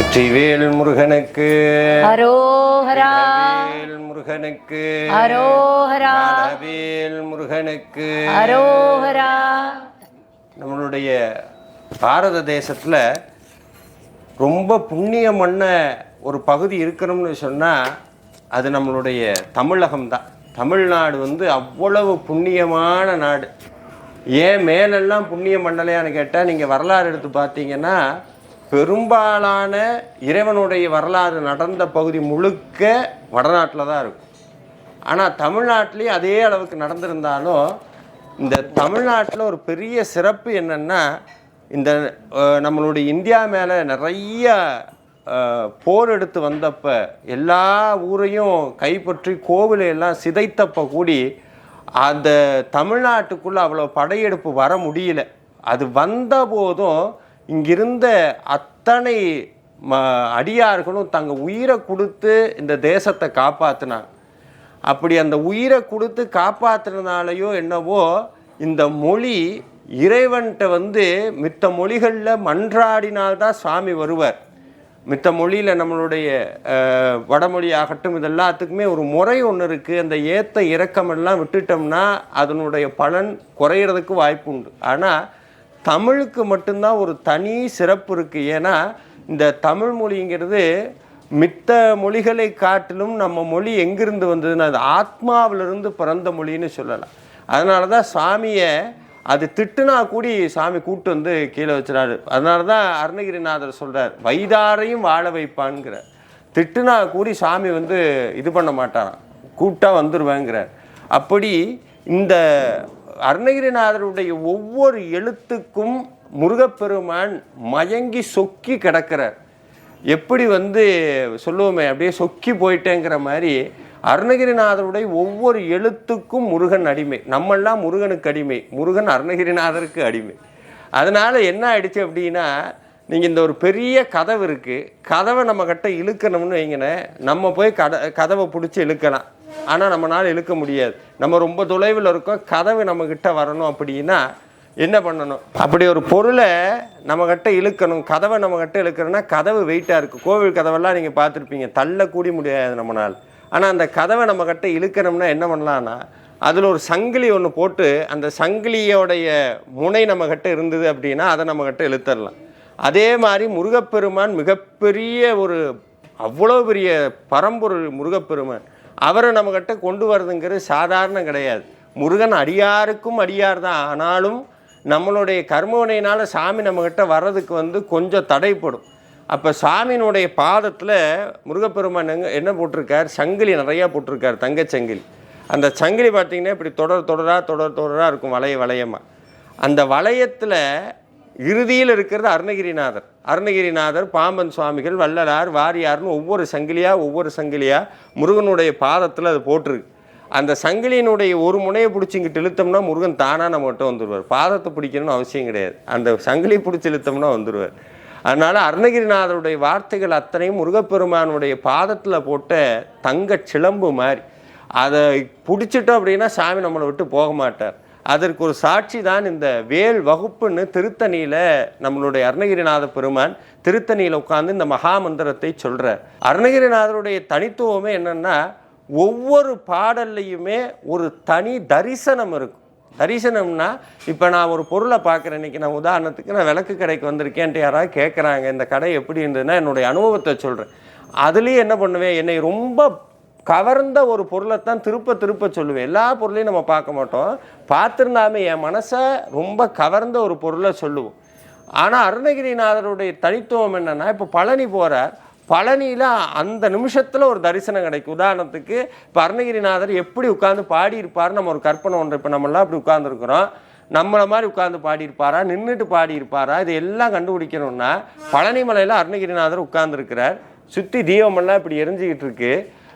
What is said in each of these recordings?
வெற்றிவேல் முருகனுக்கு அரோஹரா. வேல் முருகனுக்கு அரோஹரா. வேல் முருகனுக்கு அரோஹரா. நம்மளுடைய பாரத தேசத்தில் ரொம்ப புண்ணியமான ஒரு பகுதி இருக்கணும்னு சொன்னால் அது நம்மளுடைய தமிழகம்தான். தமிழ்நாடு அவ்வளவு புண்ணியமான நாடு. ஏன் மேலெல்லாம் புண்ணிய மண்டலையான்னு கேட்டால் நீங்கள் வரலாறு எடுத்து பார்த்தீங்கன்னா பெரும்பாலான இறைவனுடைய வரலாறு நடந்த பகுதி முழுக்க வடநாட்டில் தான் இருக்கும். ஆனால் தமிழ்நாட்டிலையும் அதே அளவுக்கு நடந்திருந்தாலும் இந்த தமிழ்நாட்டில் ஒரு பெரிய சிறப்பு என்னென்னா, இந்த நம்மளுடைய இந்தியா மேலே நிறைய போர் எடுத்து வந்தப்போ எல்லா ஊரையும் கைப்பற்றி கோவிலையெல்லாம் சிதைத்தப்போ கூடி அந்த தமிழ்நாட்டுக்குள்ளே அவ்வளோ படையெடுப்பு வர முடியல. அது வந்த போதும் இங்கிருந்த அத்தனை அடியார்களும் தங்கள் உயிரை கொடுத்து இந்த தேசத்தை காப்பாற்றினாங்க. அப்படி அந்த உயிரை கொடுத்து காப்பாற்றுறதுனாலையோ என்னவோ இந்த மொழி இறைவன்கிட்ட மித்த மொழிகளில் மன்றாடினால்தான் சுவாமி வருவார். மித்த மொழியில் நம்மளுடைய வடமொழி ஆகட்டும், இது எல்லாத்துக்குமே ஒரு முறை ஒன்று இருக்குது. அந்த ஏற்ற இறக்கமெல்லாம் விட்டுட்டோம்னா அதனுடைய பலன் குறையிறதுக்கு வாய்ப்பு உண்டு. ஆனால் தமிழுக்கு மட்டும்தான் ஒரு தனி சிறப்பு இருக்குது. ஏன்னா இந்த தமிழ் மொழிங்கிறது மித்த மொழிகளை காட்டிலும் நம்ம மொழி எங்கிருந்து வந்ததுன்னா அது ஆத்மாவிலிருந்து பிறந்த மொழின்னு சொல்லலாம். அதனால தான் சுவாமியை அது திட்டுனா கூடி சாமி கூப்பிட்டு கீழே வச்சுறாரு. அதனால தான் அருணகிரிநாதர் சொல்கிறார், வைதாரையும் வாழ வைப்பான்கிறார். திட்டுனா கூடி சாமி இது பண்ண மாட்டாராம், கூப்பிட்டா வந்துடுவேங்கிறார். அப்படி இந்த அருணகிரிநாதருடைய ஒவ்வொரு எழுத்துக்கும் முருகப்பெருமான் மயங்கி சொக்கி கிடக்கிறார். எப்படி சொல்லுவோமே அப்படியே சொக்கி போயிட்டேங்கிற மாதிரி அருணகிரிநாதருடைய ஒவ்வொரு எழுத்துக்கும் முருகன் அடிமை. நம்மெல்லாம் முருகனுக்கு அடிமை, முருகன் அருணகிரிநாதருக்கு அடிமை. அதனால் என்ன ஆயிடுச்சு அப்படின்னா, நீங்கள் இந்த ஒரு பெரிய கதவு இருக்குது, கதவை நம்மக்கிட்ட இழுக்கணும்னு வைங்கினேன், நம்ம போய் கதவை பிடிச்சி இழுக்கலாம். ஆனால் நம்மளால் இழுக்க முடியாது. நம்ம ரொம்ப தொலைவில் இருக்கோம், கதவு நம்மக்கிட்ட வரணும் அப்படின்னா என்ன பண்ணணும்? அப்படி ஒரு பொருளை நம்மக்கிட்ட இழுக்கணும், கதவை நம்மக்கிட்ட இழுக்கிறோன்னா கதவு வெயிட்டாக இருக்குது. கோவில் கதவெல்லாம் நீங்கள் பார்த்துருப்பீங்க, தள்ளக்கூடி முடியாது நம்மளால். ஆனால் அந்த கதவை நம்மக்கிட்ட இழுக்கணும்னா என்ன பண்ணலான்னா, அதில் ஒரு சங்கிலி ஒன்று போட்டு அந்த சங்கிலியோடைய முனை நம்மக்கிட்ட இருந்தது அப்படின்னா அதை நம்மக்கிட்ட இழுத்தரலாம். அதே மாதிரி முருகப்பெருமான் மிகப்பெரிய ஒரு அவ்வளோ பெரிய பரம்பொருள் முருகப்பெருமான். அவரை நம்மக்கிட்ட கொண்டு வரதுங்கிறது சாதாரணம் கிடையாது. முருகன் அடியாருக்கும் அடியார் தான். ஆனாலும் நம்மளுடைய கர்மவினையினால் சாமி நம்மக்கிட்ட வர்றதுக்கு கொஞ்சம் தடைப்படும். அப்போ சாமியினுடைய பாதத்தில் முருகப்பெருமான் என்ன போட்டிருக்கார்? சங்கிலி நிறையா போட்டிருக்கார், தங்கச்சங்கிலி. அந்த சங்கிலி பார்த்திங்கன்னா இப்படி தொடராக இருக்கும், வளையமாக. அந்த வளையத்தில் இறுதியில் இருக்கிறது அருணகிரிநாதர். அருணகிரிநாதர், பாம்பன் சுவாமிகள், வள்ளலார், வாரியார்னு ஒவ்வொரு சங்கிலியாக முருகனுடைய பாதத்தில் அது போட்டிருக்கு. அந்த சங்கிலியினுடைய ஒரு முனையை பிடிச்சிங்கிட்டு இழுத்தோம்னா முருகன் தானாக நம்மகிட்ட வந்துடுவார். பாதத்தை பிடிக்கணும்னு அவசியம் கிடையாது, அந்த சங்கிலி பிடிச்சி இழுத்தோம்னா வந்துடுவார். அதனால் அருணகிரிநாதருடைய வார்த்தைகள் அத்தனையும் முருகப்பெருமானுடைய பாதத்தில் போட்ட தங்க சிலம்பு மாதிரி. அதை பிடிச்சிட்டோம் அப்படின்னா சாமி நம்மளை விட்டு போக மாட்டார். அதற்கு ஒரு சாட்சி தான் இந்த வேல் வகுப்புன்னு திருத்தணியில் நம்மளுடைய அருணகிரிநாத பெருமான் திருத்தணியில் உட்காந்து இந்த மகாமந்திரத்தை சொல்கிறார். அருணகிரிநாதருடைய தனித்துவமே என்னென்னா, ஒவ்வொரு பாடல்லையுமே ஒரு தனி தரிசனம் இருக்கும். தரிசனம்னா, இப்போ நான் ஒரு பொருளை பார்க்குறேன். இன்றைக்கி நான் உதாரணத்துக்கு நான் விளக்கு கடைக்கு வந்திருக்கேன்ட்டு யாராவது கேட்குறாங்க, இந்த கடை எப்படி இருந்ததுன்னா என்னுடைய அனுபவத்தை சொல்கிறேன். அதுலேயும் என்ன பண்ணுவேன், என்னை ரொம்ப கவர்ந்த ஒரு பொருளைத்தான் திருப்ப சொல்லுவேன். எல்லா பொருளையும் நம்ம பார்க்க மாட்டோம், பார்த்துருந்தாமே என் மனசை ரொம்ப கவர்ந்த ஒரு பொருளை சொல்லுவோம். ஆனால் அருணகிரிநாதருடைய தனித்துவம் என்னென்னா, இப்போ பழனி போகிறார், பழனியில் அந்த நிமிஷத்தில் ஒரு தரிசனம் கிடைக்கும். உதாரணத்துக்கு இப்போ அருணகிரிநாதர் எப்படி உட்காந்து பாடியிருப்பார் நம்ம ஒரு கற்பனை ஒன்று. இப்போ நம்மளாம் அப்படி உட்காந்துருக்குறோம், நம்மளை மாதிரி உட்காந்து பாடியிருப்பாரா, நின்றுட்டு பாடியிருப்பாரா, இது எல்லாம் கண்டுபிடிக்கணும்னா பழனி மலையில் அருணகிரிநாதர் உட்கார்ந்துருக்கிறார். சுற்றி தீபமெல்லாம் இப்படி எரிஞ்சிக்கிட்டு இருக்கு,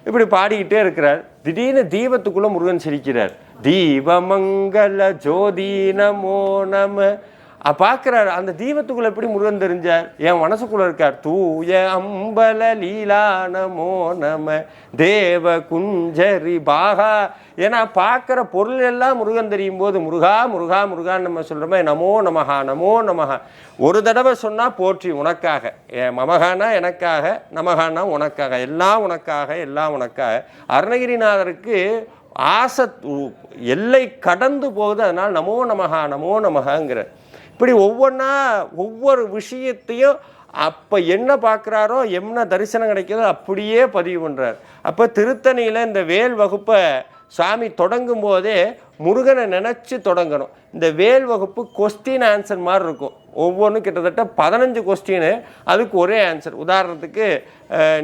இப்படி பாடிக்கிட்டே இருக்கிறார். திடீர்னு தீபத்துக்குள்ளே முருகன் சிரிக்கிறார். தீபமங்கல ஜோதி நமோ நம. பார்க்குறாரு. அந்த தீபத்துக்குள்ள எப்படி முருகன் தெரிஞ்சார்? என் மனசுக்குள்ள இருக்கார். தூய அம்பல லீலா நமோ நம தேவ குஞ்சரி பாகா. ஏன்னா பார்க்குற பொருள் எல்லாம் முருகன் தெரியும் போது முருகா முருகா முருகான்னு நம்ம சொல்கிற மாதிரி நமோ நமஹா நமோ நமஹா ஒரு தடவை சொன்னால் போற்றி உனக்காக, மமகானா எனக்காக, நமகானா உனக்காக, எல்லாம் உனக்காக, எல்லாம் உனக்காக. அருணகிரிநாதருக்கு ஆசை எல்லை கடந்து போகுது. அதனால் நமோ நமஹா நமோ நமகாங்கிற இப்படி ஒவ்வொன்றா ஒவ்வொரு விஷயத்தையும் அப்போ என்ன பார்க்குறாரோ என்ன தரிசனம் கிடைக்கிறதோ அப்படியே பதிவு பண்ணுறார். அப்போ திருத்தணியில் இந்த வேல் வகுப்பை சாமி தொடங்கும் போதே முருகனை நினச்சி தொடங்கணும். இந்த வேல் வகுப்பு கொஸ்டின் ஆன்சர் மாதிரி இருக்கும். ஒவ்வொன்றும் கிட்டத்தட்ட 15 கொஸ்டின், அதுக்கு ஒரே ஆன்சர். உதாரணத்துக்கு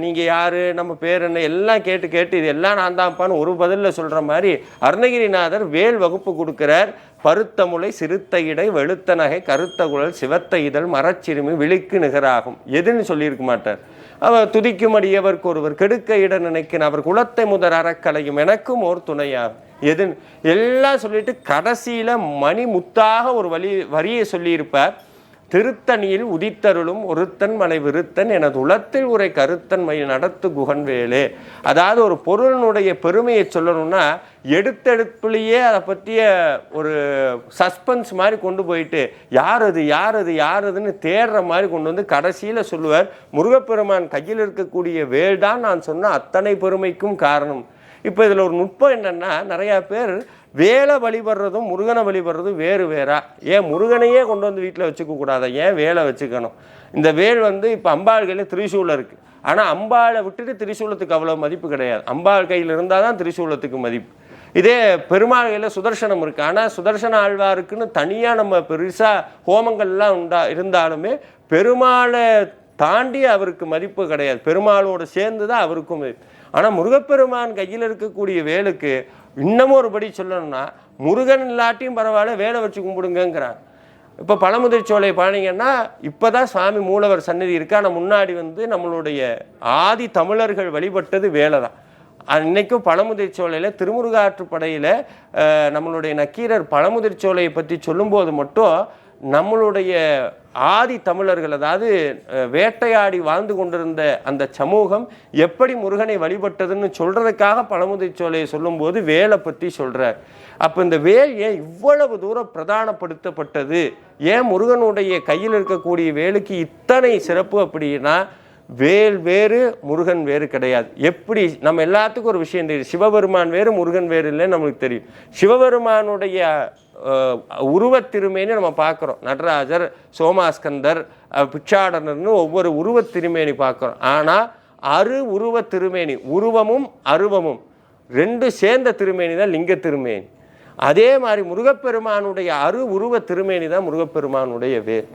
நீங்கள் யார், நம்ம பேர் என்ன, எல்லாம் கேட்டு கேட்டு இது எல்லாம் நான் தான்ப்பான்னு ஒரு பதிலில் சொல்கிற மாதிரி அருணகிரிநாதர் வேல் வகுப்பு கொடுக்குறார். பருத்த முளை சிறுத்த இடை வெளுத்த நகை கருத்த குழல் சிவத்த இதழ் மரச்சிறுமி விழிக்கு நிகராகும் எதுன்னு சொல்லியிருக்க மாட்டார். அவர் துதிக்கும் அடியவர்க்கு ஒருவர் கெடுக்க இட நினைக்கின் அவர் குலத்தை முதல் அறக்கலையும் எனக்கும் ஓர் துணையாகும் எதுன்னு எல்லாம் சொல்லிட்டு கடைசியில் மணி முத்தாக ஒரு வரியை சொல்லியிருப்பார். திருத்தணியில் உதித்தருளும் ஒருத்தன் மலை விருத்தன் எனது உளத்தில் உரை கருத்தன் மயில் நடத்து குகன் வேலே. அதாவது ஒரு பொருளினுடைய பெருமையை சொல்லணும்னா எடுத்தெடுப்புலேயே அதை பற்றிய ஒரு சஸ்பென்ஸ் மாதிரி கொண்டு போயிட்டு யார் அது யார் அது யார் அதுன்னு தேடுற மாதிரி கொண்டு வந்து கடைசியில் சொல்லுவார், முருகப்பெருமான் கையில் இருக்கக்கூடிய வேல் தான் நான் சொன்ன அத்தனை பெருமைக்கும் காரணம். இப்போ இதில் ஒரு நுட்பம் என்னென்னா, நிறையா பேர் வேலை வழிபடுறதும் முருகனை வழிபடுறதும் வேறு வேறா. ஏன் முருகனையே கொண்டு வந்து வீட்டில் வச்சுக்க கூடாதா? ஏன் வேலை வச்சுக்கணும்? இந்த வேல் இப்போ அம்பாள் கையில் திரிசூலம் இருக்குது. ஆனால் அம்பாளை விட்டுட்டு திரிசூலத்துக்கு அவ்வளோ மதிப்பு கிடையாது. அம்பாள் கையில் இருந்தால் தான் திரிசூலத்துக்கு மதிப்பு. இதே பெருமாள் கையில் சுதர்சனம் இருக்குது. ஆனால் சுதர்சன ஆழ்வாருக்குன்னு தனியாக நம்ம பெருசாக ஹோமங்கள்லாம் இருந்தாலுமே பெருமாளை தாண்டி அவருக்கு மதிப்பு கிடையாது. பெருமாளோடு சேர்ந்து தான் அவருக்கும் மதிப்பு. ஆனால் முருகப்பெருமான் கையில் இருக்கக்கூடிய வேலுக்கு இன்னமும் ஒருபடி சொல்லணும்னா முருகன் இல்லாட்டியும் பரவாயில்ல வேலை வச்சு கும்பிடுங்கிறான். இப்போ பழமுதிர்ச்சோலை பாருங்கன்னா இப்போ தான் சுவாமி மூலவர் சன்னதி இருக்கு. ஆனால் முன்னாடி நம்மளுடைய ஆதி தமிழர்கள் வழிபட்டது வேலை தான். இன்னைக்கும் பழமுதிர்ச்சோலையில் திருமுருகாற்றுப்படையில் நம்மளுடைய நக்கீரர் பழமுதிர்ச்சோலையை பற்றி சொல்லும்போது மட்டும் நம்மளுடைய ஆதி தமிழர்கள், அதாவது வேட்டையாடி வாழ்ந்து கொண்டிருந்த அந்த சமூகம் எப்படி முருகனை வழிபட்டதுன்னு சொல்றதுக்காக பழமுதிர்ச்சோலையை சொல்லும்போது வேலை பற்றி சொல்றார். அப்போ இந்த வேல் ஏன் இவ்வளவு தூரம் பிரதானப்படுத்தப்பட்டது, ஏன் முருகனுடைய கையில் இருக்கக்கூடிய வேலுக்கு இத்தனை சிறப்பு அப்படின்னா, வேல் வேறு முருகன் வேறு கிடையாது. எப்படி நம்ம எல்லாத்துக்கும் ஒரு விஷயம் தெரியும், சிவபெருமான் வேறு முருகன் வேறு இல்லைன்னு நம்மளுக்கு தெரியும். சிவபெருமானுடைய உருவத் திருமேனி நம்ம பார்க்குறோம். நடராஜர், சோமாஸ்கந்தர், பிச்சாடனர்னு ஒவ்வொரு உருவத் திருமேனி பார்க்குறோம். ஆனால் உருவத் திருமேனி, உருவமும் அருவமும் ரெண்டு சேர்ந்த திருமேனி தான் லிங்க திருமேனி. அதே மாதிரி முருகப்பெருமானுடைய உருவ திருமேனி தான் முருகப்பெருமானுடைய வேல்.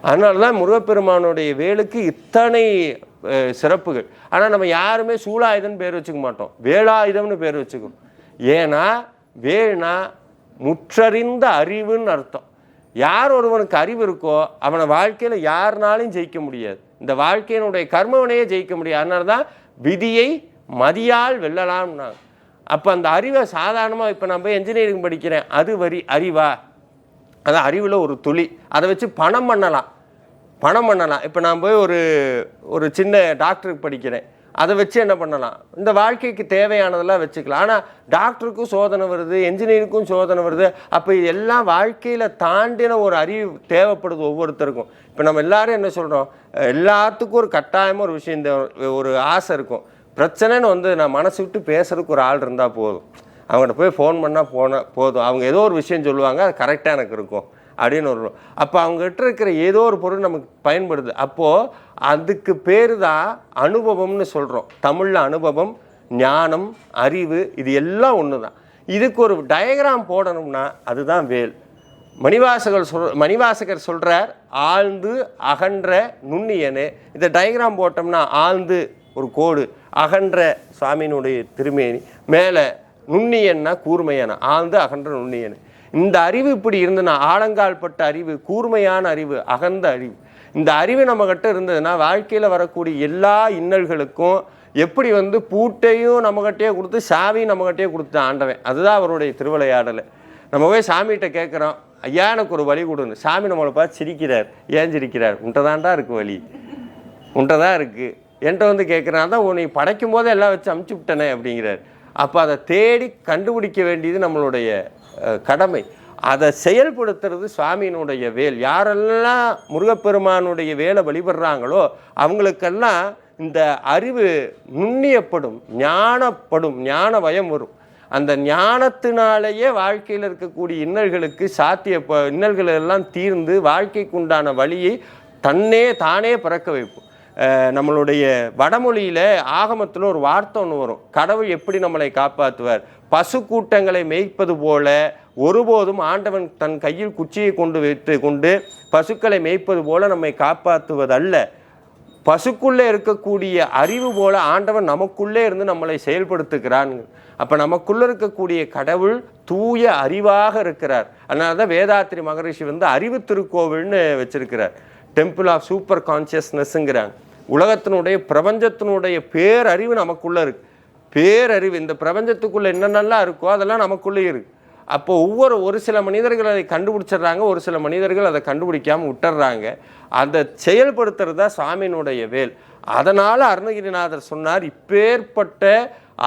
அதனால தான் முருகப்பெருமானுடைய வேலுக்கு இத்தனை சிறப்புகள். ஆனால் நம்ம யாருமே சூலாயுதம்னு பேர் வச்சுக்க மாட்டோம், வேலாயுதம்னு பேர் வச்சுக்கணும். ஏன்னா வேல்னா முற்றறிந்த அறிவுன்னு அர்த்தம். யார் ஒருவனுக்கு அறிவு இருக்கோ அவனை வாழ்க்கையில் யாருனாலையும் ஜெயிக்க முடியாது. இந்த வாழ்க்கையினுடைய கர்மவனையே ஜெயிக்க முடியாது. அதனால தான் விதியை மதியால் வெல்லலாம்னாங்க. அப்போ அந்த அறிவை சாதாரணமாக இப்போ நான் போய் என்ஜினியரிங் படிக்கிறேன், அது அறிவா? அதான் அறிவில் ஒரு துளி. அதை வச்சு பணம் பண்ணலாம். இப்போ நான் போய் ஒரு சின்ன டாக்டருக்கு படிக்கிறேன், அதை வச்சு என்ன பண்ணலாம்? இந்த வாழ்க்கைக்கு தேவையானதெல்லாம் வச்சுக்கலாம். ஆனால் டாக்டருக்கும் சோதனை வருது, என்ஜினியருக்கும் சோதனை வருது. அப்போ இதெல்லாம் வாழ்க்கையில் தாண்டின ஒரு அறிவு தேவைப்படுது ஒவ்வொருத்தருக்கும். இப்போ நம்ம எல்லாரும் என்ன சொல்கிறோம், எல்லாத்துக்கும் ஒரு கட்டாயமாக ஒரு விஷயம், இந்த ஒரு ஆசை இருக்கும். பிரச்சனைன்னு நான் மனசு விட்டு பேசுறதுக்கு ஒரு ஆள் இருந்தால் போதும். அவங்கள்ட்ட போய் ஃபோன் பண்ணால் போதும். அவங்க ஏதோ ஒரு விஷயம் சொல்லுவாங்க, அது கரெக்டாக எனக்கு இருக்கும் அப்படின்னு வரும். அப்போ அவங்ககிட்ட இருக்கிற ஏதோ ஒரு பொருள் நமக்கு பயன்படுது. அப்போது அதுக்கு பேர் தான் அனுபவம்னு சொல்கிறோம். தமிழில் அனுபவம், ஞானம், அறிவு, இது எல்லாம் ஒன்று தான். இதுக்கு ஒரு டயக்ராம் போடணும்னா அதுதான் வேல். மணிவாசகர் சொல்கிறார், ஆழ்ந்து அகன்ற நுண்ணியனே. இந்த டயக்ராம் போட்டோம்னா ஆழ்ந்து ஒரு கோடு, அகன்ற சுவாமியினுடைய திருமேனி, மேலே நுண்ணியன்னா கூர்மையான, ஆழ்ந்து அகன்ற நுண்ணியன். இந்த அறிவு இப்படி இருந்ததுன்னா ஆழங்கால் பட்ட அறிவு, கூர்மையான அறிவு, அகந்த அறிவு, இந்த அறிவு நம்மகிட்ட இருந்ததுன்னா வாழ்க்கையில் வரக்கூடிய எல்லா இன்னல்களுக்கும் எப்படி பூட்டையும் நம்மகிட்டே கொடுத்து சாவியும் நம்மகிட்டே கொடுத்து ஆண்டவன். அதுதான் அவருடைய திருவிளையாடலை. நம்ம போய் சாமிகிட்ட கேட்குறோம், ஐயா எனக்கு ஒரு வழி கொடுன்னு. சாமி நம்மளை பார்த்து சிரிக்கிறார். ஏன் சிரிக்கிறார்? உன்ட்ட தான்டா இருக்குது வழி, உன்ட்ட தான் இருக்குது. என்கிட்ட வந்து கேட்குறான் தான் நீ படைக்கும் போதே எல்லாம் வச்சு அமுச்சு விட்டனே அப்படிங்கிறார். அப்போ அதை தேடி கண்டுபிடிக்க வேண்டியது நம்மளுடைய கடமை. அதை செயல்படுத்துறது சுவாமியினுடைய வேல். யாரெல்லாம் முருகப்பெருமானுடைய வேலை வழிபடுறாங்களோ அவங்களுக்கெல்லாம் இந்த அறிவு நுண்ணியப்படும், ஞானப்படும், ஞான வயம் வரும். அந்த ஞானத்தினாலேயே வாழ்க்கையில் இருக்கக்கூடிய இன்னல்களுக்கு இன்னல்கள் எல்லாம் தீர்ந்து வாழ்க்கைக்கு உண்டான வழியை தானே பிறக்க வைப்போம். நம்மளுடைய வடமொழியில் ஆகமத்தில் ஒரு வார்த்தை ஒன்று வரும். கடவுள் எப்படி நம்மளை காப்பாற்றுவார்? பசு கூட்டங்களை மேய்ப்பது போல ஒருபோதும் ஆண்டவன் தன் கையில் குச்சியை கொண்டு பசுக்களை மேய்ப்பது போல நம்மை காப்பாற்றுவதல்ல. பசுக்குள்ளே இருக்கக்கூடிய அறிவு போல ஆண்டவன் நமக்குள்ளே இருந்து நம்மளை செயல்படுத்துகிறான். அப்போ நமக்குள்ளே இருக்கக்கூடிய கடவுள் தூய அறிவாக இருக்கிறார். அதனால தான் வேதாத்திரி மகரிஷி வந்து அறிவு திருக்கோவில்னு வச்சிருக்கிறார். டெம்பிள் ஆஃப் சூப்பர் கான்சியஸ்னஸ்ங்கிறாங்க. உலகத்தினுடைய பிரபஞ்சத்தினுடைய பேரறிவு நமக்குள்ளே இருக்குது. பேரறிவு இந்த பிரபஞ்சத்துக்குள்ளே என்னென்னலாம் இருக்கோ அதெல்லாம் நமக்குள்ளே இருக்குது. அப்போ ஒரு சில மனிதர்கள் அதை கண்டுபிடிச்சிடுறாங்க, ஒரு சில மனிதர்கள் அதை கண்டுபிடிக்காமல் விட்டுறாங்க. அதை செயல்படுத்துறது தான் சாமியினுடைய வேல். அதனால் அருணகிரிநாதர் சொன்னார், இப்பேற்பட்ட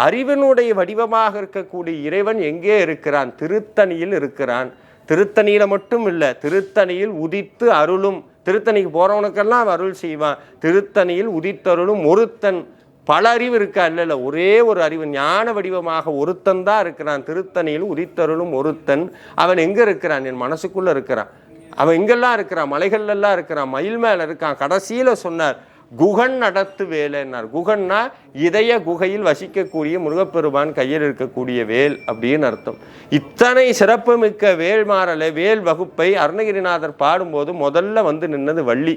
அறிவினுடைய வடிவமாக இருக்கக்கூடிய இறைவன் எங்கே இருக்கிறான்? திருத்தணியில் இருக்கிறான். திருத்தணியில் மட்டும் இல்லை, திருத்தணியில் உதித்து அருளும். திருத்தணிக்கு போகிறவனுக்கெல்லாம் அருள் செய்வான். திருத்தணியில் உதித்தருளும் ஒருத்தன். பல அறிவு இருக்கா? இல்லை, ஒரே ஒரு அறிவு ஞான வடிவமாக ஒருத்தன் தான் இருக்கிறான். திருத்தணியில் உதித்தருளும் ஒருத்தன். அவன் எங்கே இருக்கிறான்? என் மனசுக்குள்ளே இருக்கிறான். அவன் எங்கெல்லாம் இருக்கிறான்? மலைகள்லாம் இருக்கிறான், மயில் மேலே இருக்கான். கடைசியில் சொன்னார், குகன் நடத்து வேலைன்னார். குகன்னா இதய குகையில் வசிக்கக்கூடிய முருகப்பெருமான் கையில் இருக்கக்கூடிய வேல் அப்படின்னு அர்த்தம். இத்தனை சிறப்புமிக்க வேல்மாறலை வேல் வகுப்பை அருணகிரிநாதர் பாடும்போது முதல்ல வந்து நின்னது வள்ளி.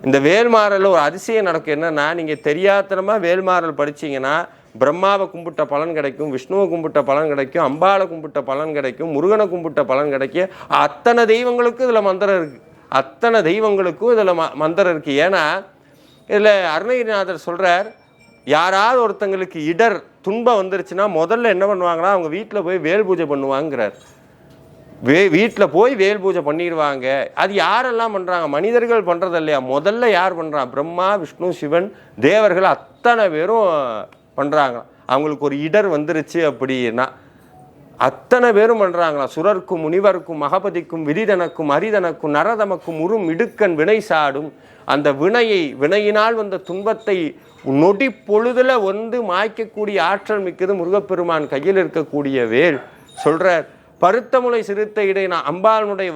இந்த வேல்மாறல் ஒரு அதிசயம் நடக்கும். என்னன்னா, நீங்கள் தெரியாதனமாக வேல்மாறல் படிச்சிங்கன்னா பிரம்மாவை கும்பிட்ட பலன் கிடைக்கும், விஷ்ணுவை கும்பிட்ட பலன் கிடைக்கும், அம்பாளை கும்பிட்ட பலன் கிடைக்கும், முருகனை கும்பிட்ட பலன் கிடைக்கும். அத்தனை தெய்வங்களுக்கும் இதில் மந்திரம் இருக்குது. அத்தனை தெய்வங்களுக்கும் இதில் மந்திரம் இருக்குது. ஏன்னா இதில் அருணகிரிநாதர் சொல்கிறார், யாராவது ஒருத்தங்களுக்கு இடர் துன்பம் வந்துருச்சுன்னா முதல்ல என்ன பண்ணுவாங்கன்னா அவங்க வீட்டில் போய் வேல் பூஜை பண்ணுவாங்கிறார். வீட்டில் போய் வேல் பூஜை பண்ணிடுவாங்க. அது யாரெல்லாம் பண்ணுறாங்க? மனிதர்கள் பண்ணுறது இல்லையா? முதல்ல யார் பண்ணுறான்? பிரம்மா, விஷ்ணு, சிவன், தேவர்கள் அத்தனை பேரும் பண்ணுறாங்க. அவங்களுக்கு ஒரு இடர் வந்துருச்சு அப்படின்னா அத்தனை பேரும் பண்ணுறாங்களாம். சுரர்க்கும் முனிவர்க்கும் மகபதிக்கும் விதிதனக்கும் அரிதனக்கும் நரதமக்கும் உறும் இடுக்கன் வினை சாடும். அந்த வினையினால் வந்த துன்பத்தை நொடி பொழுதில் வந்து மாய்க்கக்கூடிய ஆற்றல் மிக்கது முருகப்பெருமான் கையில் இருக்கக்கூடிய வேல். சொல்கிறார், பருத்தமுலை சிறுத்த இடை நான் அம்பாளுடைய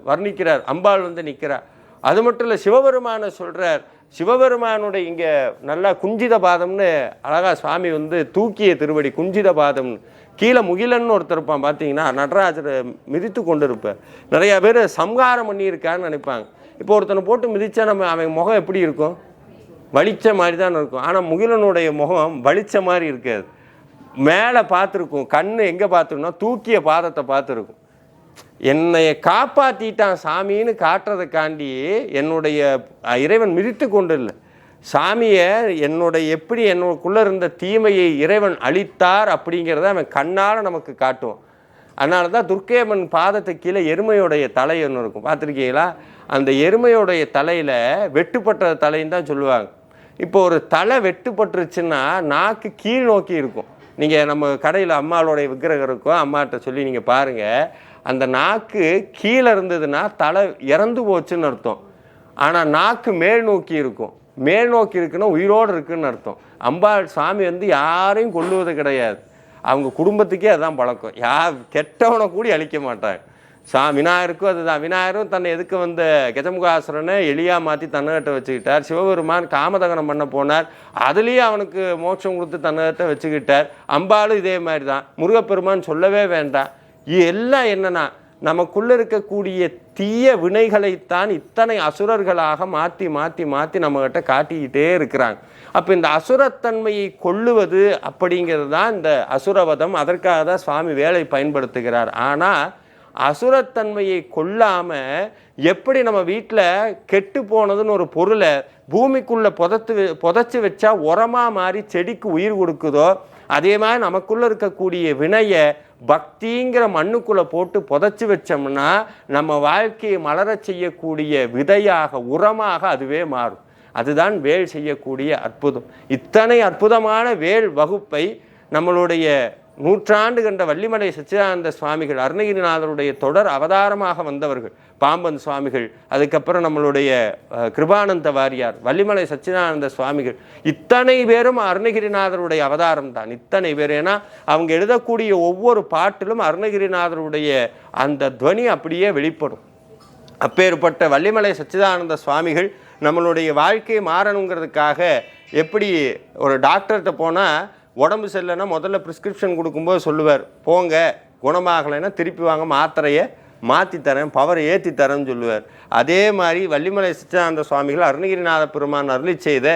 வர்ணிக்கிறார். அம்பாள் வந்து நிற்கிறார். அது மட்டும் இல்லை, சிவபெருமானை சொல்கிறார். சிவபெருமானுடைய இங்கே நல்லா குஞ்சித பாதம்னு அழகா சுவாமி வந்து தூக்கிய திருவடி குஞ்சித பாதம்னு. கீழே முகிலன்னு ஒருத்தர் இருப்பான், பார்த்தீங்கன்னா நடராஜரை மிதித்து கொண்டு இருப்பார். நிறையா பேர் சம்ஹாரம் பண்ணியிருக்கான்னு நினைப்பாங்க. இப்போ ஒருத்தனை போட்டு மிதித்தா அவன் முகம் எப்படி இருக்கும்? வலிச்ச மாதிரி தான் இருக்கும். ஆனால் முகிலனுடைய முகம் வலிச்ச மாதிரி இருக்காது. மேலே பார்த்துருக்கும். கண் எங்கே பார்த்துருக்கோம்னா தூக்கிய பாதத்தை பார்த்துருக்கும். என்னைய காப்பாற்றிட்டான் சாமின்னு காட்டுறதுக்காண்டி என்னுடைய இறைவன் மிதித்து கொண்டு இல்லை. சாமியை எப்படி என்னுக்குள்ளே இருந்த தீமையை இறைவன் அழித்தார் அப்படிங்கிறத அவன் கண்ணால் நமக்கு காட்டுவோம். அதனால தான் துர்க்கையம்மன் பாதத்தை கீழே எருமையோடைய தலை ஒன்று இருக்கும், பார்த்துருக்கீங்களா? அந்த எருமையோடைய தலையில் வெட்டுப்பட்ட தலைன்னு தான் சொல்லுவாங்க. இப்போ ஒரு தலை வெட்டுப்பட்டுருச்சுன்னா நாக்கு கீழ் நோக்கி இருக்கும். நீங்கள் நம்ம கடையில் அம்மாவோடைய விக்கிரகம் இருக்கும், அம்மாட்ட சொல்லி நீங்கள் பாருங்கள். அந்த நாக்கு கீழே இருந்ததுன்னா தலை இறந்து போச்சுன்னு அர்த்தம். ஆனால் நாக்கு மேல் நோக்கி இருக்கும். மேல் நோக்கி இருக்குன்னா உயிரோடு இருக்குன்னு அர்த்தம். அம்பாள் சாமி வந்து யாரையும் கொல்லுவது கிடையாது. அவங்க குடும்பத்துக்கே அதுதான் பழக்கம். கெட்டவனை கூடி அழிக்க மாட்டாங்க. விநாயகருக்கும் அதுதான். விநாயகரும் தன்னை எதுக்கு வந்த கஜமுகாசுரனை எளியாக மாற்றி தன்னகட்ட வச்சுக்கிட்டார். சிவபெருமான் காமதகனம் பண்ண போனார், அதுலேயே அவனுக்கு மோட்சம் கொடுத்து தன்னகட்ட வச்சுக்கிட்டார். அம்பாலும் இதே மாதிரி தான். முருகப்பெருமான் சொல்லவே வேண்டாம். எல்லாம் என்னன்னா, நமக்குள்ளே இருக்கக்கூடிய தீய வினைகளைத்தான் இத்தனை அசுரர்களாக மாற்றி மாற்றி மாற்றி நம்மகிட்ட காட்டிக்கிட்டே இருக்கிறாங்க. அப்போ இந்த அசுரத்தன்மையை கொல்லுவது அப்படிங்கிறது தான் இந்த அசுரவதம். அதற்காக தான் சுவாமி வேலை பயன்படுத்துகிறார். ஆனால் அசுரத்தன்மையை கொல்லாமல் எப்படி நம்ம வீட்டில் கெட்டு போனதுன்னு ஒரு பொருளை பூமிக்குள்ளே புதைச்சி வச்சா உரமாக மாறி செடிக்கு உயிர் கொடுக்குதோ, அதே மாதிரி நமக்குள்ளே இருக்கக்கூடிய வினையை பக்திங்கிற மண்ணுக்குள்ளே போட்டு புதைச்சி வச்சோம்னா நம்ம வாழ்க்கையை மலரச் செய்யக்கூடிய விதையாக உரமாக அதுவே மாறும். அதுதான் வேல் செய்யக்கூடிய அற்புதம். இத்தனை அற்புதமான வேல் வகுப்பை நம்மளுடைய நூற்றாண்டு கண்ட வள்ளிமலை சச்சிதானந்த சுவாமிகள், அருணகிரிநாதருடைய தொடர் அவதாரமாக வந்தவர்கள் பாம்பன் சுவாமிகள், அதுக்கப்புறம் நம்மளுடைய கிருபானந்த வாரியார், வள்ளிமலை சச்சிதானந்த சுவாமிகள், இத்தனை பேரும் அருணகிரிநாதருடைய அவதாரம் தான். இத்தனை பேர், ஏன்னா அவங்க எழுதக்கூடிய ஒவ்வொரு பாட்டிலும் அருணகிரிநாதருடைய அந்த துவனி அப்படியே வெளிப்படும். அப்பேற்பட்ட வள்ளிமலை சச்சிதானந்த சுவாமிகள் நம்மளுடைய வாழ்க்கையை மாறணுங்கிறதுக்காக, எப்படி ஒரு டாக்டர்கிட்ட போனால் உடம்பு சரியில்லைன்னா முதல்ல ப்ரிஸ்கிரிப்ஷன் கொடுக்கும்போது சொல்லுவார், போங்க குணமாகலைன்னா திருப்பி வாங்க, மாத்திரையை மாற்றி தரேன், பவரை ஏற்றி தரேன்னு சொல்லுவார். அதே மாதிரி வள்ளிமலை சச்சிதானந்த சுவாமிகள் அருணகிரிநாத பெருமான் அருளி செய்த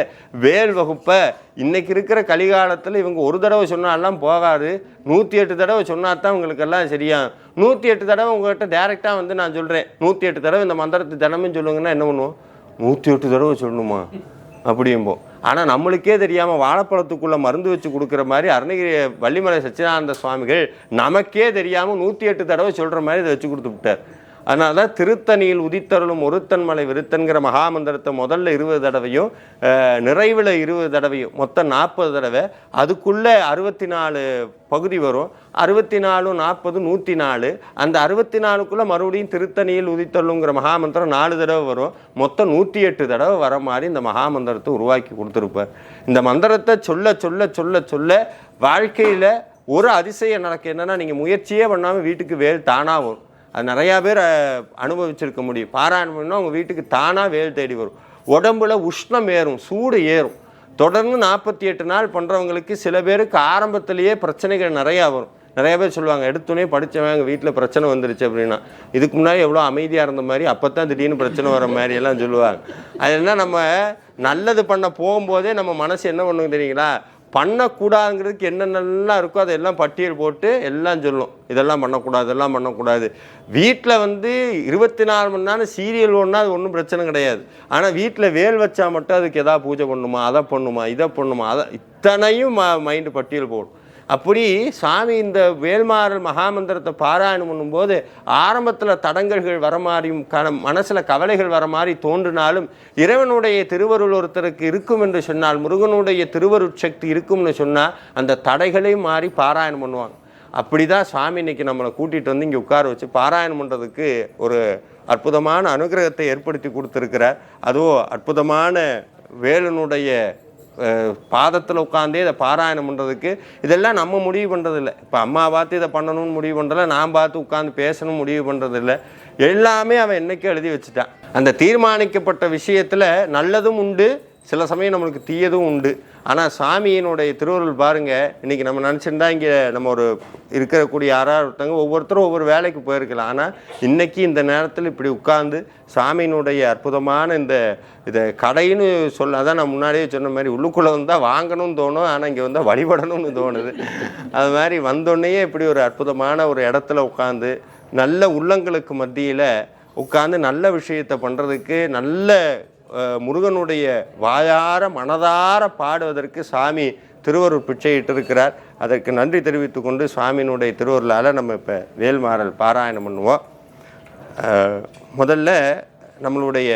வேல் வகுப்பை இன்றைக்கி இருக்கிற கலிகாலத்தில் இவங்க ஒரு தடவை சொன்னாலாம் போகாது, 108 தடவை சொன்னால் தான் உங்களுக்கெல்லாம் சரியா. 108 தடவை உங்கள்கிட்ட டேரெக்டாக வந்து நான் சொல்கிறேன், 108 தடவை இந்த மந்திரத்தை தினமும் சொல்லுங்கன்னா என்ன பண்ணுவோம்? 108 தடவை சொல்லணுமா அப்படிம்போம். ஆனால் நம்மளுக்கே தெரியாமல் வாழைப்பழத்துக்குள்ளே மருந்து வச்சு கொடுக்குற மாதிரி அருணகிரி வள்ளிமலை சச்சிதானந்த சுவாமிகள் நமக்கே தெரியாமல் 108 தடவை சொல்கிற மாதிரி இதை வச்சு கொடுத்து விட்டார். அதனால தான் திருத்தணியில் உதித்தருளும் ஒருத்தன் மலை விருத்தன்கிற மகாமந்திரத்தை முதல்ல 20 தடவையும், நிறைவில் 20 தடவையும், மொத்தம் 40 தடவை. அதுக்குள்ளே 64 பகுதி வரும். 64, 40, 104. அந்த 64க்குள்ளே மறுபடியும் திருத்தணியில் உதித்தருளுங்கிற மகாமந்திரம் 4 தடவை வரும். மொத்தம் 108 தடவை வர மாதிரி இந்த மகாமந்திரத்தை உருவாக்கி கொடுத்துருப்பார். இந்த மந்திரத்தை சொல்ல சொல்ல சொல்ல சொல்ல வாழ்க்கையில் ஒரு அதிசயம் நடக்க என்னென்னா, நீங்கள் முயற்சியே பண்ணாமல் வீட்டுக்கு வேல் தானாக வரும். அது நிறையா பேர் அனுபவிச்சிருக்க முடியும். பாராயணம் பண்ணால் அவங்க வீட்டுக்கு தானாக வேல் தேடி வரும். உடம்புல உஷ்ணம் ஏறும், சூடு ஏறும். தொடர்ந்து 48 நாள் பண்ணுறவங்களுக்கு சில பேருக்கு ஆரம்பத்திலேயே பிரச்சனைகள் நிறையா வரும். நிறைய பேர் சொல்லுவாங்க, எடுத்துனே படித்தவன் எங்கள் வீட்டில் பிரச்சனை வந்துருச்சு அப்படின்னா, இதுக்கு முன்னாடி எவ்வளோ அமைதியாக இருந்த மாதிரி அப்போ தான் திடீர்னு பிரச்சனை வர மாதிரி எல்லாம் சொல்லுவாங்க. அது என்ன, நம்ம நல்லது பண்ண போகும்போதே நம்ம மனசு என்ன பண்ணுங்க தெரியுங்களா, பண்ணக்கூடாதுங்கிறதுக்கு என்னென்னலாம் இருக்கோ அதெல்லாம் பட்டியல் போட்டு எல்லாம் சொல்லும், இதெல்லாம் பண்ணக்கூடாது, இதெல்லாம் பண்ணக்கூடாது. வீட்டில் வந்து 24 மணி நேரம் சீரியல் ஒன்றா அது ஒன்றும் பிரச்சனை கிடையாது. ஆனால் வீட்டில் வேல் வச்சா மட்டும் அதுக்கு எதாவது பூஜை பண்ணுமா, அதை பண்ணுமா, இதை பண்ணுமா, அதை இத்தனையும் மைண்டு பட்டியல் போடும். அப்படி சாமி இந்த வேல்மாறல் மகாமந்திரத்தை பாராயணம் பண்ணும்போது ஆரம்பத்தில் தடங்கல்கள் வர மாதிரியும் மனசில் கவலைகள் வர மாதிரி தோன்றினாலும், இறைவனுடைய திருவருள் ஒருத்தருக்கு இருக்கும் என்று சொன்னால், முருகனுடைய திருவருட்சக்தி இருக்கும்னு சொன்னால் அந்த தடைகளையும் மாறி பாராயணம் பண்ணுவாங்க. அப்படி தான் சுவாமி இன்னைக்கு நம்மளை கூட்டிகிட்டு வந்து இங்கே உட்கார வச்சு பாராயணம் பண்ணுறதுக்கு ஒரு அற்புதமான அனுகிரகத்தை ஏற்படுத்தி கொடுத்துருக்கிறார். அதுவும் அற்புதமான வேலனுடைய பாதத்தில் உட்காந்தே இதை பாராயணம் பண்ணுறதுக்கு, இதெல்லாம் நம்ம முடிவு பண்ணுறதில்ல. இப்போ அம்மா பார்த்து இதை பண்ணணும்னு முடிவு பண்ணுறதில்ல, நான் பார்த்து உட்காந்து பேசணும் முடிவு பண்ணுறதில்ல. எல்லாமே அவன் என்னைக்கு எழுதி வச்சுட்டான். அந்த தீர்மானிக்கப்பட்ட விஷயத்தில் நல்லதும் உண்டு, சில சமயம் நம்மளுக்கு தீயதும் உண்டு. ஆனால் சாமியினுடைய திருவருள் பாருங்கள், இன்றைக்கி நம்ம நினச்சிருந்தா இங்கே நம்ம ஒரு இருக்கக்கூடிய யாராவது ஒருத்தவங்க ஒவ்வொருத்தரும் ஒவ்வொரு வேலைக்கு போயிருக்கலாம். ஆனால் இன்றைக்கி இந்த நேரத்தில் இப்படி உட்கார்ந்து சாமியினுடைய அற்புதமான இதை கடைன்னு சொல்ல, அதான் நான் முன்னாடியே சொன்ன மாதிரி உள்ளுக்குள்ளே வந்தால் வாங்கணும்னு தோணும், ஆனால் இங்கே வந்தால் வழிபடணும்னு தோணுது. அது மாதிரி வந்தோடனேயே இப்படி ஒரு அற்புதமான ஒரு இடத்துல உட்காந்து நல்ல உள்ளங்களுக்கு மத்தியில் உட்காந்து நல்ல விஷயத்தை பண்ணுறதுக்கு, நல்ல முருகனுடைய வாயார மனதார பாடுவதற்கு சாமி திருவருள் பிச்சையிட்டு இருக்கிறார். அதற்கு நன்றி தெரிவித்து கொண்டு சுவாமியினுடைய திருவருளால் நம்ம இப்போ வேல்மாறல் பாராயணம் பண்ணுவோம். முதல்ல நம்மளுடைய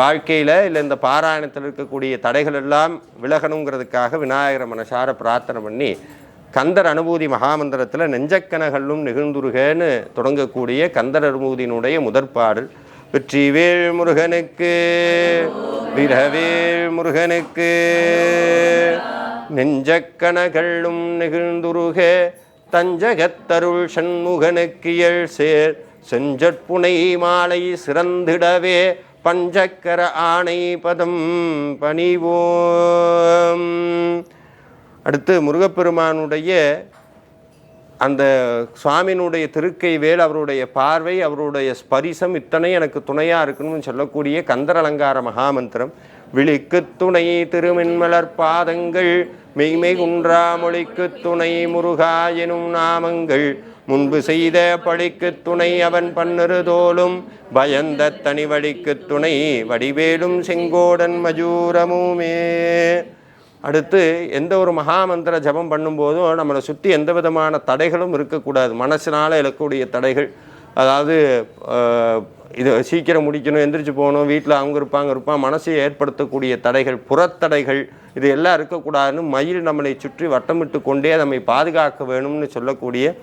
வாழ்க்கையில் இல்லை இந்த பாராயணத்தில் இருக்கக்கூடிய தடைகள் எல்லாம் விலகணுங்கிறதுக்காக விநாயகரை மனசார பிரார்த்தனை பண்ணி, கந்தர் அனுபூதி மகாமந்திரத்தில் நெஞ்சக்கனகல்லும் நிகழ்ந்துருகன்னு தொடங்கக்கூடிய கந்தர் அனுபூதியினுடைய முதற்பாடல். வெற்றிவேல் முருகனுக்கு, வீரவேல் முருகனுக்கு, நெஞ்சக்கனகள்ளும் நிகழ்ந்துருக தஞ்சகத்தருள் சண்முகனுக்கியல் சேர் செஞ்சற்புனை மாலை சிறந்திடவே பஞ்சக்கர ஆணை பதம் பணிவோம். அடுத்து முருகப்பெருமானுடைய அந்த சுவாமியினுடைய திருக்கை வேல், அவருடைய பார்வை, அவருடைய ஸ்பரிசம் இத்தனை எனக்கு துணையாக இருக்கணும்னு சொல்லக்கூடிய கந்தர் அலங்கார மகாமந்திரம். விழிக்கு துணை திருமென்மலர் பாதங்கள், மெய்மை குன்றா மொழிக்கு துணை முருகா எனும் நாமங்கள், முன்பு செய்த பழிக்கு துணை அவன் பன்னிருதோளும், பயந்த தனி வழிக்கு துணை வடிவேலும் செங்கோடன் மஜூரமுமே. அடுத்து எந்த ஒரு மகாமந்திர ஜபம் பண்ணும்போதும் நம்மளை சுற்றி எந்த விதமான தடைகளும் இருக்கக்கூடாது. மனசினால் எழக்கூடிய தடைகள், அதாவது இது சீக்கிரம் முடிக்கணும், எந்திரிச்சு போகணும், வீட்டில் அவங்க இருப்பான், மனசை ஏற்படுத்தக்கூடிய தடைகள், புறத்தடைகள், இது எல்லாம் இருக்கக்கூடாதுன்னு மயில் நம்மளை சுற்றி வட்டமிட்டு கொண்டே நம்மை பாதுகாக்க வேணும்னு சொல்லக்கூடிய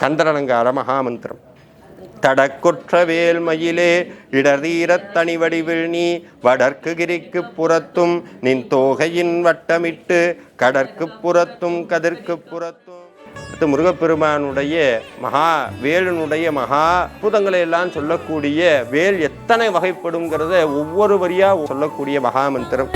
கந்தரலங்கார மகாமந்திரம். தடக்குற்ற வேல் மயிலே இடர்தீரத் தனிவடிவில் நீ வடற்கு கிரிக்கு புறத்தும் நின் தோகையின் வட்டமிட்டு கடற்கு புறத்தும் கதிர்க்கு புறத்தும். முருகப்பெருமானுடைய வேலனுடைய மகா அற்புதங்களை எல்லாம் சொல்லக்கூடிய வேல் எத்தனை வகைப்படுங்கிறத ஒவ்வொரு வரியா சொல்லக்கூடிய மகாமந்திரம்.